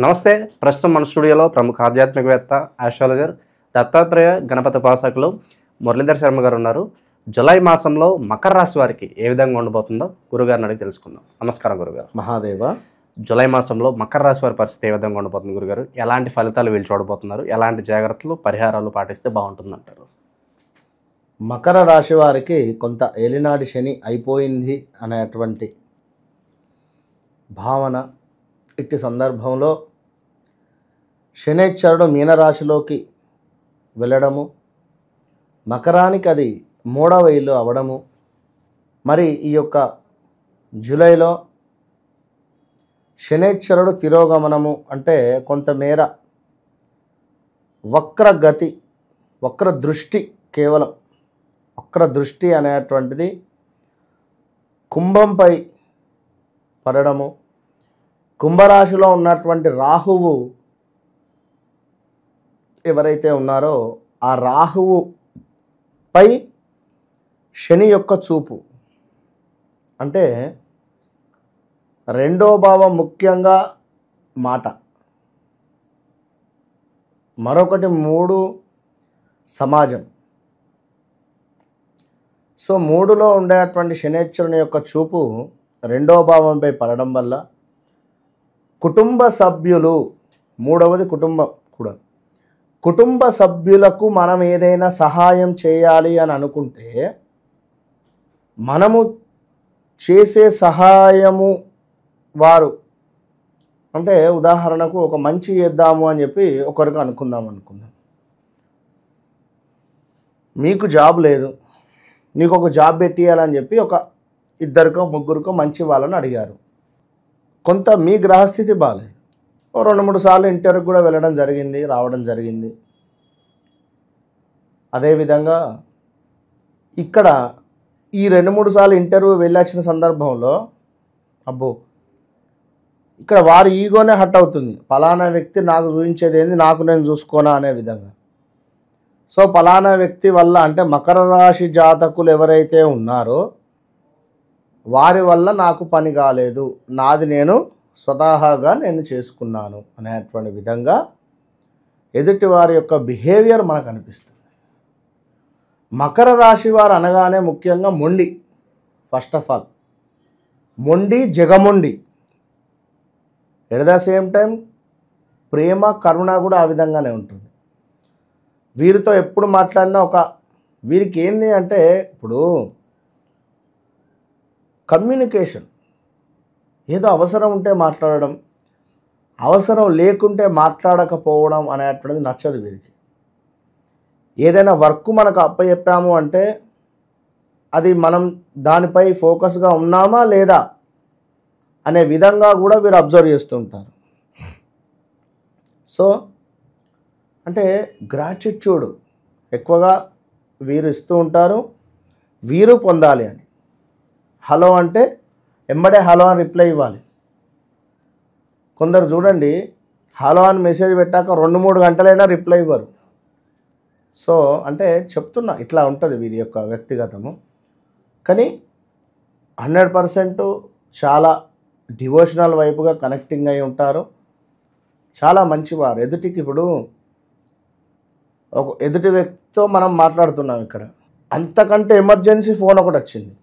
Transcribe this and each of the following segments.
నమస్తే. ప్రస్తుతం మన స్టూడియోలో ప్రముఖ ఆధ్యాత్మికవేత్త, ఆస్ట్రాలజర్, దత్తాత్రేయ గణపతి ఉపాసకులు మురళీధర్ శర్మ గారు ఉన్నారు. జూలై మాసంలో మకర రాశి వారికి ఏ విధంగా ఉండబోతుందో గురుగారిని అడిగి తెలుసుకుందాం. నమస్కారం గురుగారు. మహాదేవ. జూలై మాసంలో మకర రాశి వారి పరిస్థితి ఏ విధంగా ఉండబోతుంది గురుగారు? ఎలాంటి ఫలితాలు వీళ్ళు చూడబోతున్నారు? ఎలాంటి జాగ్రత్తలు, పరిహారాలు పాటిస్తే బాగుంటుందంటారు? మకర రాశి వారికి కొంత ఏలినాటి శని అయిపోయింది అనేటువంటి భావన. ఇట్టి సందర్భంలో శనైశ్వరుడు మీనరాశిలోకి వెళ్ళడము, మకరానికి అది 3వ ఇల్లు అవడము, మరి ఈ యొక్క జూలైలో శనైశ్వరుడు తిరోగమనము అంటే కొంతమేర వక్రగతి, వక్రదృష్టి, కేవలం వక్రదృష్టి అనేటువంటిది కుంభంపై పడడము. కుంభరాశిలో ఉన్నటువంటి రాహువు ఎవరైతే ఉన్నారో ఆ రాహువుపై శని యొక్క చూపు, అంటే రెండో భావం ముఖ్యంగా మాట, మరొకటి 3 సమాజం. సో 3లో ఉండేటువంటి శనైశ్వరుని యొక్క చూపు రెండో భావంపై పడడం వల్ల కుటుంబ సభ్యులు, 3వది కుటుంబం కూడా, కుటుంబ సభ్యులకు మనం ఏదైనా సహాయం చేయాలి అని అనుకుంటే మనము చేసే సహాయము వారు, అంటే ఉదాహరణకు ఒక మంచి చేద్దాము అని చెప్పి ఒకరికి అనుకుందాం. మీకు జాబ్ లేదు, నీకు ఒక జాబ్ పెట్టియాలని చెప్పి ఒక 2కో 3కో మంచి వాళ్ళని అడిగారు. కొంత మీ గ్రహస్థితి బాగాలేదు, 2-3 సార్లు ఇంటర్వ్యూకి కూడా వెళ్ళడం జరిగింది, రావడం జరిగింది. అదేవిధంగా ఇక్కడ ఈ 2-3 సార్లు ఇంటర్వ్యూ వెళ్ళొచ్చిన సందర్భంలో అబ్బో ఇక్కడ వారి ఈగోనే హట్ అవుతుంది. పలానా వ్యక్తి నాకు చూపించేది ఏంది, నాకు నేను చూసుకోనా అనే విధంగా. సో పలానా వ్యక్తి వల్ల, అంటే మకర రాశి జాతకులు ఎవరైతే ఉన్నారో వారి వల్ల నాకు పని కాలేదు, నాది నేను స్వతహాగా నేను చేసుకున్నాను అనేటువంటి విధంగా ఎదుటి వారి యొక్క బిహేవియర్ మనకు అనిపిస్తుంది. మకర రాశి వారు అనగానే ముఖ్యంగా మొండి, ఫస్ట్ ఆఫ్ ఆల్ మొండి, జగమొండి. ఎట్ ద సేమ్ టైం ప్రేమ, కరుణ కూడా ఆ విధంగానే ఉంటుంది. వీరితో ఎప్పుడు మాట్లాడినా వీరికి ఏంది అంటే, ఇప్పుడు కమ్యూనికేషన్, ఏదో అవసరం ఉంటే మాట్లాడడం, అవసరం లేకుంటే మాట్లాడకపోవడం అనేటువంటిది నచ్చదు వీరికి. ఏదైనా వర్క్ మనకు అప్పచెప్పాము అంటే అది మనం దానిపై ఫోకస్గా ఉన్నామా లేదా అనే విధంగా కూడా వీరు అబ్జర్వ్ చేస్తూ ఉంటారు. సో అంటే గ్రాటిట్యూడ్ ఎక్కువగా వీరు ఇస్తూ ఉంటారు, వీరు పొందాలి అని. హలో అంటే ఎంబడే హలో అని రిప్లై ఇవ్వాలి. కొందరు చూడండి, హలో అని మెసేజ్ పెట్టాక 2-3 గంటలైనా రిప్లై ఇవ్వరు. సో అంటే చెప్తున్నా, ఇట్లా ఉంటుంది వీరి యొక్క వ్యక్తిగతము. కానీ 100% చాలా డివోషనల్ వైపుగా కనెక్టింగ్ అయి ఉంటారు, చాలా మంచివారు. ఎదుటికి, ఇప్పుడు ఒక ఎదుటి వ్యక్తితో మనం మాట్లాడుతున్నాం, ఇక్కడ అంతకంటే ఎమర్జెన్సీ ఫోన్ ఒకటి వచ్చింది,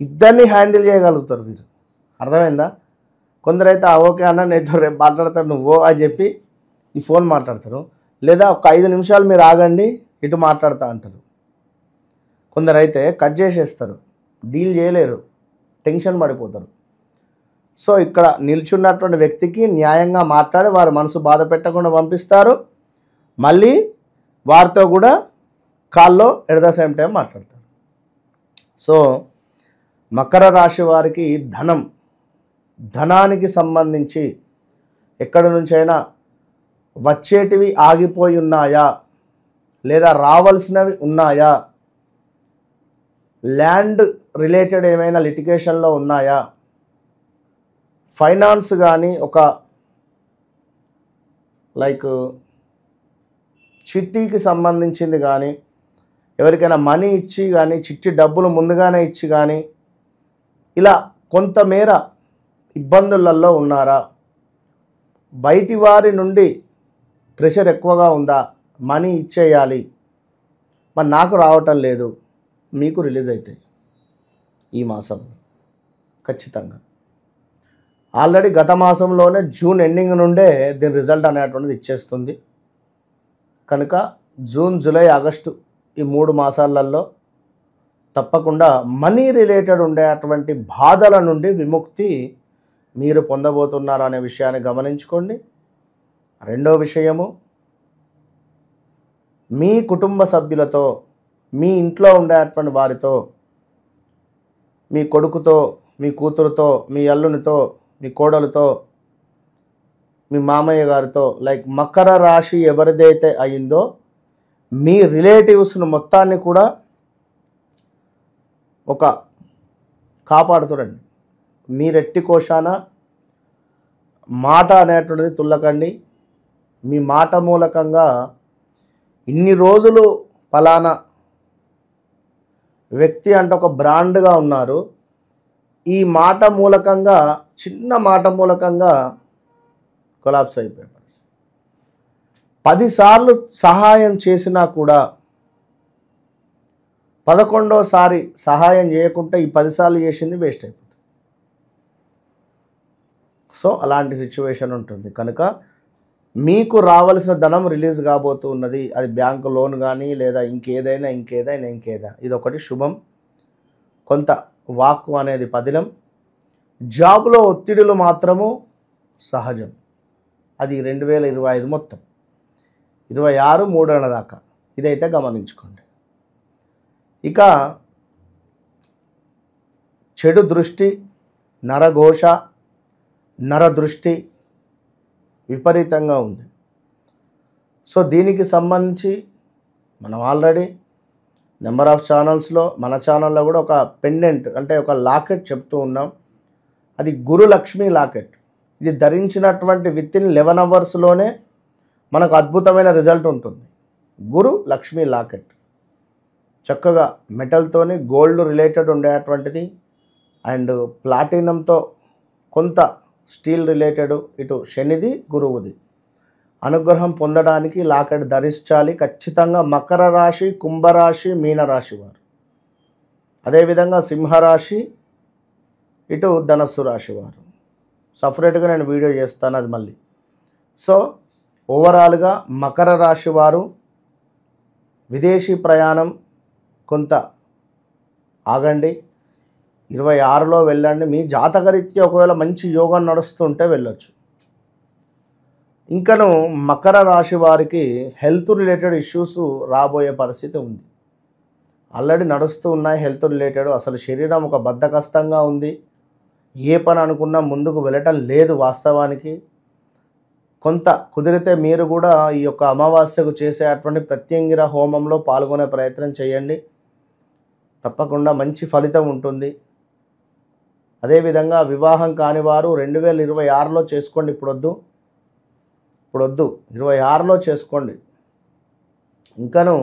ఇద్దరిని హ్యాండిల్ చేయగలుగుతారు వీరు. అర్థమైందా? కొందరైతే ఓకే అన్న నేను రేపు మాట్లాడతాను నువ్వు అని చెప్పి ఈ ఫోన్ మాట్లాడతారు, లేదా ఒక 5 నిమిషాలు మీరు ఆగండి ఇటు మాట్లాడతా అంటారు. కొందరైతే కట్ చేసేస్తారు, డీల్ చేయలేరు, టెన్షన్ పడిపోతారు. సో ఇక్కడ నిల్చున్నటువంటి వ్యక్తికి న్యాయంగా మాట్లాడి వారి మనసు బాధ పెట్టకుండా పంపిస్తారు, మళ్ళీ వారితో కూడా కాల్లో ఎట్ ద సేమ్ టైం మాట్లాడతారు. సో మకర రాశి వారికి ధనానికి సంబంధించి ఎక్కడి నుంచైనా వచ్చేటివి ఆగిపోయి ఉన్నాయా, లేదా రావాల్సినవి ఉన్నాయా, ల్యాండ్ రిలేటెడ్ ఏమైనా లిటిగేషన్లో ఉన్నాయా, ఫైనాన్స్ కానీ ఒక లైక్ చిట్టీకి సంబంధించింది కానీ, ఎవరికైనా మనీ ఇచ్చి కానీ, చిట్టి డబ్బులు ముందుగానే ఇచ్చి కానీ, ఇలా కొంతమేర ఇబ్బందులలో ఉన్నారా, బయటి వారి నుండి ప్రెషర్ ఎక్కువగా ఉందా, మనీ ఇచ్చేయాలి, మరి నాకు రావటం లేదు, మీకు రిలీజ్ అవుతాయి ఈ మాసం ఖచ్చితంగా. ఆల్రెడీ గత మాసంలోనే జూన్ ఎండింగ్ నుండే దీని రిజల్ట్ అనేటువంటిది ఇచ్చేస్తుంది. కనుక జూన్, జూలై, ఆగస్టు ఈ 3 మాసాలలో తప్పకుండా మనీ రిలేటెడ్ ఉండేటువంటి బాధల నుండి విముక్తి మీరు పొందబోతున్నారు అనే విషయాన్ని గమనించుకోండి. రెండో విషయము, మీ కుటుంబ సభ్యులతో, మీ ఇంట్లో ఉండేటువంటి వారితో, మీ కొడుకుతో, మీ కూతురుతో, మీ అల్లునితో, మీ కోడలతో, మీ మామయ్య గారితో, లైక్ మకర రాశి ఎవరిదైతే అయిందో మీ రిలేటివ్స్ను మొత్తాన్ని కూడా ఒక కాపాడుతురండి. మీరెట్టి కోశాన మాట అనేటువంటిది తుల్లకండి. మీ మాట మూలకంగా ఇన్ని రోజులు ఫలానా వ్యక్తి అంటే ఒక బ్రాండ్గా ఉన్నారు, ఈ మాట మూలకంగా, చిన్న మాట మూలకంగా కొలాప్స్ అయిపోయే పరిస్థితి. 10 సార్లు సహాయం చేసినా కూడా 11వసారి సహాయం చేయకుంటే ఈ 10 సార్లు చేసింది వేస్ట్ అయిపోతుంది. సో అలాంటి సిచ్యువేషన్ ఉంటుంది. కనుక మీకు రావాల్సిన ధనం రిలీజ్ కాబోతూ ఉన్నది. అది బ్యాంకు లోన్ కానీ లేదా ఇంకేదైనా. ఇది ఒకటి శుభం. కొంత వాక్కు అనేది పదిలం. జాబ్లో ఒత్తిడులు మాత్రము సహజం. అది 2025 మొత్తం 26 3 దాకా ఇదైతే గమనించుకోండి. ఇక చెడు దృష్టి, నరఘోష, నరదృష్టి విపరీతంగా ఉంది. సో దీనికి సంబంధించి మనం ఆల్రెడీ నెంబర్ ఆఫ్ ఛానల్స్లో, మన ఛానల్లో కూడా ఒక పెండెంట్ అంటే ఒక లాకెట్ చెప్తూ ఉన్నాం. అది గురు లక్ష్మీ లాకెట్. ఇది ధరించినటువంటి వితిన్ 11 అవర్స్లోనే మనకు అద్భుతమైన రిజల్ట్ ఉంటుంది. గురు లక్ష్మీ లాకెట్ చక్కగా మెటల్తోని, గోల్డ్ రిలేటెడ్ ఉండేటువంటిది అండ్ ప్లాటినంతో, కొంత స్టీల్ రిలేటెడ్, ఇటు శనిది గురువుది. అనుగ్రహం పొందడానికి లాకెట్ ధరించాలి ఖచ్చితంగా. మకర రాశి, కుంభరాశి, మీనరాశి వారు, అదేవిధంగా సింహరాశి, ఇటు ధనస్సు రాశి వారు. సపరేట్గా నేను వీడియో చేస్తాను అది మళ్ళీ. సో ఓవరాల్గా మకర రాశి వారు విదేశీ ప్రయాణం కొంత ఆగండి. 26లో వెళ్ళండి. మీ జాతకరీత్యా ఒకవేళ మంచి యోగం నడుస్తుంటే వెళ్ళొచ్చు. ఇంకను మకర రాశి వారికి హెల్త్ రిలేటెడ్ ఇష్యూస్ రాబోయే పరిస్థితి ఉంది. ఆల్రెడీ నడుస్తూ ఉన్నాయి హెల్త్ రిలేటెడ్. అసలు శరీరం ఒక బద్ధకస్తంగా ఉంది. ఏ పని అనుకున్నా ముందుకు వెళ్ళటం లేదు వాస్తవానికి. కొంత కుదిరితే మీరు కూడా ఈ యొక్క అమావాస్యకు చేసేటువంటి ప్రత్యంగిర హోమంలో పాల్గొనే ప్రయత్నం చేయండి. తప్పకుండా మంచి ఫలితం ఉంటుంది. అదేవిధంగా వివాహం కాని వారు 2026లో చేసుకోండి. ఇప్పుడొద్దు 26లో చేసుకోండి. ఇంకను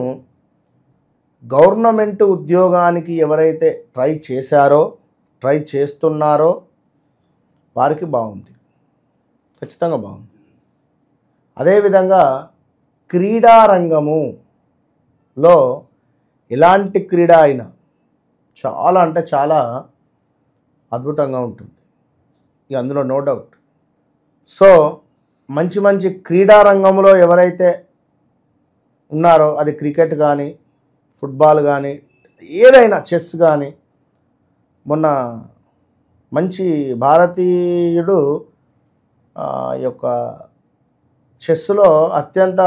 గవర్నమెంట్ ఉద్యోగానికి ఎవరైతే ట్రై చేశారో, ట్రై చేస్తున్నారో వారికి బాగుంది, ఖచ్చితంగా బాగుంది. అదేవిధంగా క్రీడారంగములో ఎలాంటి క్రీడ అయినా చాలా అంటే చాలా అద్భుతంగా ఉంటుంది. ఇక అందులో నో డౌట్. సో మంచి మంచి క్రీడారంగంలో ఎవరైతే ఉన్నారో, అది క్రికెట్ కానీ, ఫుట్బాల్ కానీ, ఏదైనా, చెస్ కానీ, మొన్న మంచి భారతీయుడు యొక్క చెస్లో అత్యంత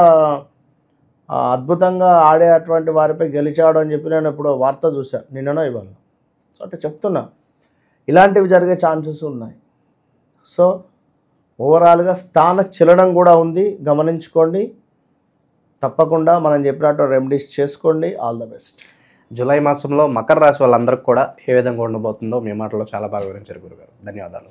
అద్భుతంగా ఆడేటువంటి వారిపై గెలిచాడు అని చెప్పి నేను ఇప్పుడు వార్త చూశాను, నిన్ననో ఇవాళ. సో అంటే చెప్తున్నా, ఇలాంటివి జరిగే ఛాన్సెస్ ఉన్నాయి. సో ఓవరాల్గా స్థాన చలనం కూడా ఉంది, గమనించుకోండి. తప్పకుండా మనం చెప్పినట్టు రెమెడీస్ చేసుకోండి. All the best. జూలై మాసంలో మకర రాశి వాళ్ళందరికీ కూడా ఏ విధంగా ఉండబోతుందో మీ మాటలో చాలా బాగా వివరించారు గురుగారు. ధన్యవాదాలు.